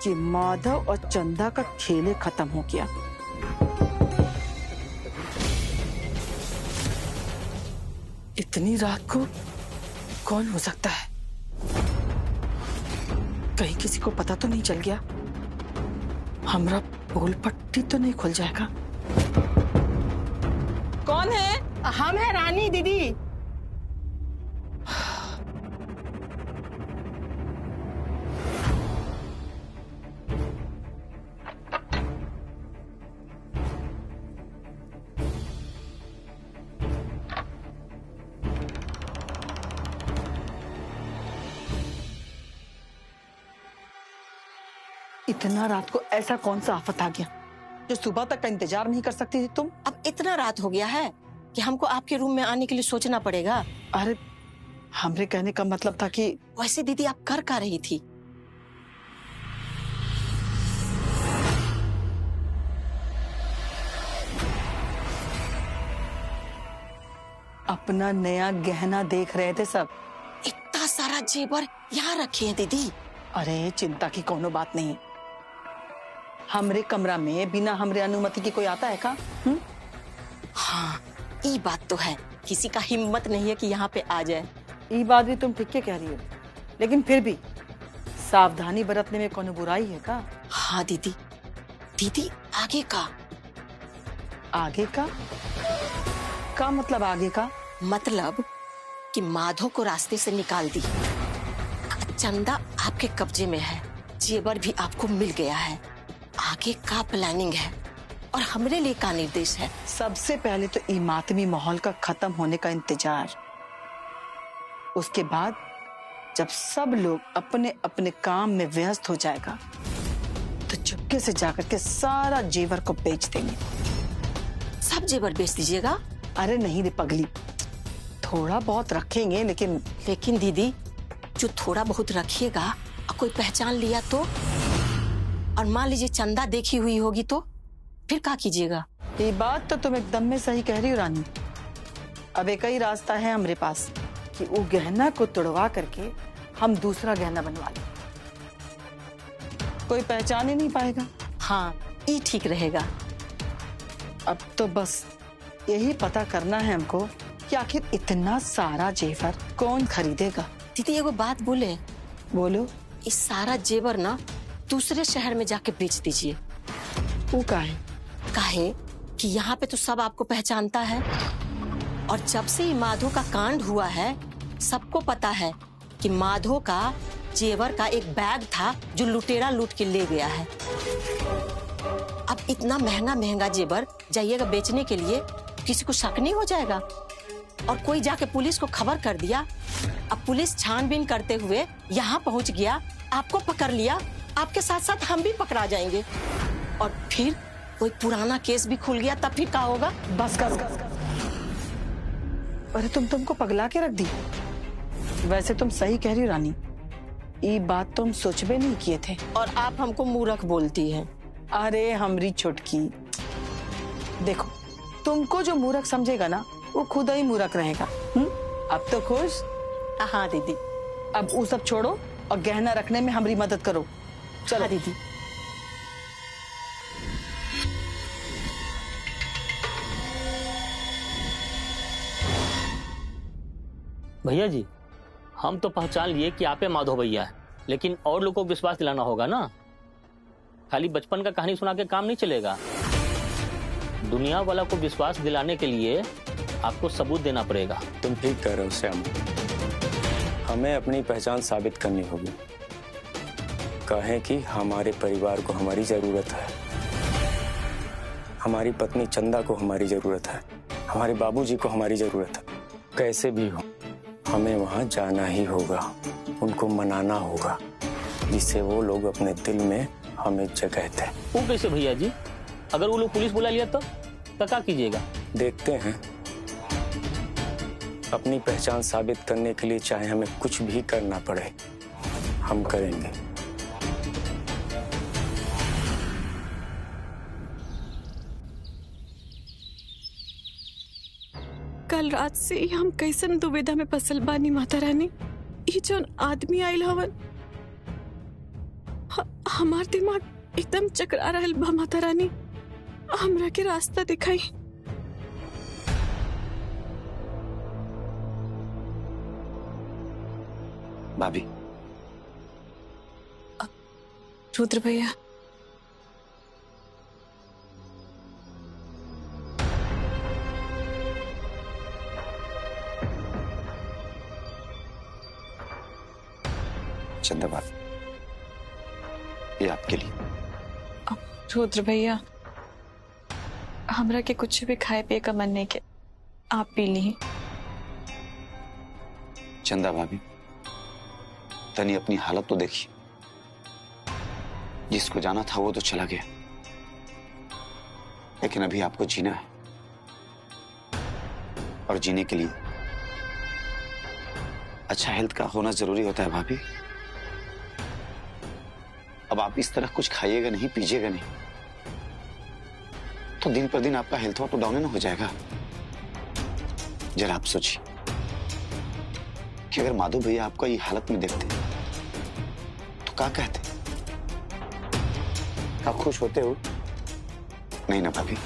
कि माधव और चंदा का खेल खत्म हो गया। इतनी रात को कौन हो सकता है? कहीं किसी को पता तो नहीं चल गया? हमारा पोल पट्टी तो नहीं खुल जाएगा? कौन है? हम है रानी दीदी। इतना रात को ऐसा कौन सा आफत आ गया जो सुबह तक का इंतजार नहीं कर सकती थी तुम? अब इतना रात हो गया है कि हमको आपके रूम में आने के लिए सोचना पड़ेगा। अरे हमरे कहने का मतलब था कि वैसे दीदी आप कर क्या रही थी? अपना नया गहना देख रहे थे सब। इतना सारा जेवर यहाँ रखे हैं दीदी। अरे चिंता की कोनो बात नहीं। हमरे कमरा में बिना हमरे अनुमति की कोई आता है का? हाँ ये बात तो है, किसी का हिम्मत नहीं है कि यहाँ पे आ जाए। ये बात भी तुम ठीक कह रही हो, लेकिन फिर भी सावधानी बरतने में कोनो बुराई है का? हाँ दीदी। दीदी आगे का? आगे का? का मतलब आगे का? मतलब कि माधव को रास्ते से निकाल दी, चंदा आपके कब्जे में है, जेवर भी आपको मिल गया है, आगे का प्लानिंग है और हमरे लिए का निर्देश है? सबसे पहले तो ई मातमी माहौल का खत्म होने का इंतजार, उसके बाद जब सब लोग अपने अपने काम में व्यस्त हो जाएगा तो चुपके से जाकर के सारा जेवर को बेच देंगे। सब जेवर बेच दीजिएगा? अरे नहीं रे पगली, थोड़ा बहुत रखेंगे। लेकिन दीदी जो थोड़ा बहुत रखिएगा और कोई पहचान लिया तो, और मान लीजिए चंदा देखी हुई होगी तो फिर क्या कीजिएगा? ये बात तो तुम एकदम में सही कह रही हो रानी। अब एक ही रास्ता है हमारे पास कि वो गहना को तोड़वा करके हम दूसरा गहना बनवा लें, कोई पहचान ही नहीं पाएगा। हाँ ये ठीक रहेगा। अब तो बस यही पता करना है हमको कि आखिर इतना सारा जेवर कौन खरीदेगा। दीदी एगो बात बोले? बोलो। इस सारा जेवर ना दूसरे शहर में जाके बेच दीजिए। वो काहे? काहे कि यहाँ पे तो सब आपको पहचानता है, और जब से ये माधो का कांड हुआ है सबको पता है कि माधो का जेवर का एक बैग था जो लुटेरा लूट के ले गया है। अब इतना महंगा महंगा जेवर जाइएगा बेचने के लिए, किसी को शक नहीं हो जाएगा? और कोई जाके पुलिस को खबर कर दिया, अब पुलिस छानबीन करते हुए यहाँ पहुँच गया, आपको पकड़ लिया, आपके साथ साथ हम भी पकड़ा जाएंगे, और फिर कोई पुराना केस भी खुल गया, तब फिर क्या होगा? बस कर। अरे तुमको पगला के रख दी। वैसे तुम सही कह रही हो रानी, ये बात तो हम सोचबे नहीं किए थे। और आप हमको मूर्ख बोलती हैं। अरे हमरी छुटकी, देखो तुमको जो मूर्ख समझेगा ना वो खुद ही मूर्ख रहेगा। अब तो खुश? हाँ दीदी। अब वो सब छोड़ो और गहना रखने में हमारी मदद करो। चलो। हाँ दीदी। भैया जी, हम तो पहचान लिए कि आप माधव भैया है, लेकिन और लोगों को विश्वास दिलाना होगा ना। खाली बचपन का कहानी सुना के काम नहीं चलेगा। दुनिया वाला को विश्वास दिलाने के लिए आपको सबूत देना पड़ेगा। तुम ठीक कह रहे हो श्याम, हमें अपनी पहचान साबित करनी होगी। कहें कि हमारे परिवार को हमारी जरूरत है, हमारी पत्नी चंदा को हमारी जरूरत है, हमारे बाबूजी को हमारी जरूरत है। कैसे भी हो हमें वहां जाना ही होगा, उनको मनाना होगा, जिससे वो लोग अपने दिल में हमें जगह दें। वो कैसे भैया जी? अगर वो लोग पुलिस बुला लिया तो क्या कीजिएगा? देखते हैं। अपनी पहचान साबित करने के लिए चाहे हमें कुछ भी करना पड़े, हम करेंगे। कल रात से ही हम कैसन दुविधा में फसल बानी माता रानी। ये जो आदमी आयल हवन, हमार दिमाग एकदम चकरा रहल बा माता रानी, हमरा के रास्ता दिखाई। भाभी, रुद्र भैया, चंदा भाभी, ये आपके लिए। रुद्र भैया, हमरा के कुछ भी खाए पिए का मन नहीं के, आप पी ली। चंदा भाभी, तनी अपनी हालत तो देखिए, जिसको जाना था वो तो चला गया, लेकिन अभी आपको जीना है, और जीने के लिए अच्छा हेल्थ का होना जरूरी होता है भाभी। अब आप इस तरह कुछ खाइएगा नहीं, पीजिएगा नहीं, तो दिन पर दिन आपका हेल्थ तो डाउन हो जाएगा। जरा आप सोचिए कि अगर माधव भैया आपको ये हालत में देखते तो क्या कहते? आप खुश होते हो? नहीं ना भाभी?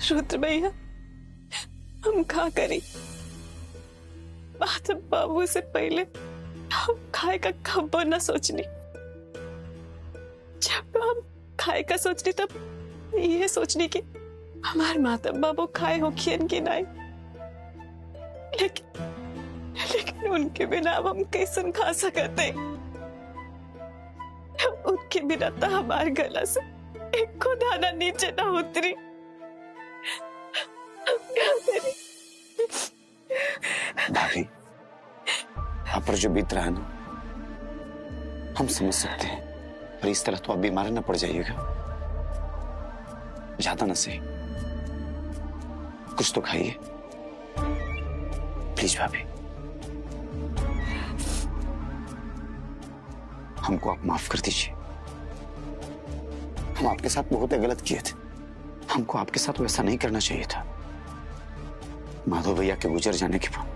रुद्र भैया, हम क्या करें? माधव बाबू से पहले हम खाए का खबर न सोचनी। जब हम खाए का सोचनी तब ये सोचनी कि हमारे माधव बाबू खाए हो खियन की नहीं, लेकिन उनके बिना अब हम कैसे खा सकते? उनके बिना तो हमारे गला से एक को दाना नीचे ना उतरी। भाभी, आप पर जो बीत रहा है ना, हम समझ सकते हैं, पर इस तरह तो आप बीमार ना पड़ जाइएगा। ज्यादा ना सही, कुछ तो खाइए प्लीज भाभी। हमको आप माफ कर दीजिए, हम आपके साथ बहुत गलत किए थे, हमको आपके साथ वैसा नहीं करना चाहिए था। माधव भैया के गुजर जाने के बाद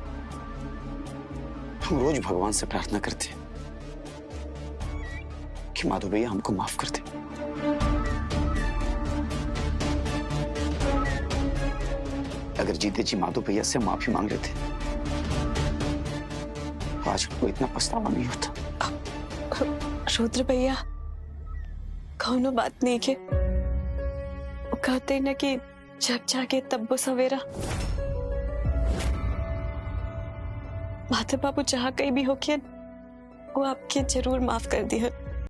हम रोज भगवान से प्रार्थना करते हैं कि माधव भैया हमको माफ कर दे। अगर जीते जी माधव भैया से माफी मांग लेते तो आज हमको इतना पछतावा नहीं होता। रुद्र भैया, कौनो बात नहीं के, वो कहते न कि जब जागे तब वो सवेरा। माधव बाबू जहाँ कहीं भी हो के वो आपके जरूर माफ कर दिया।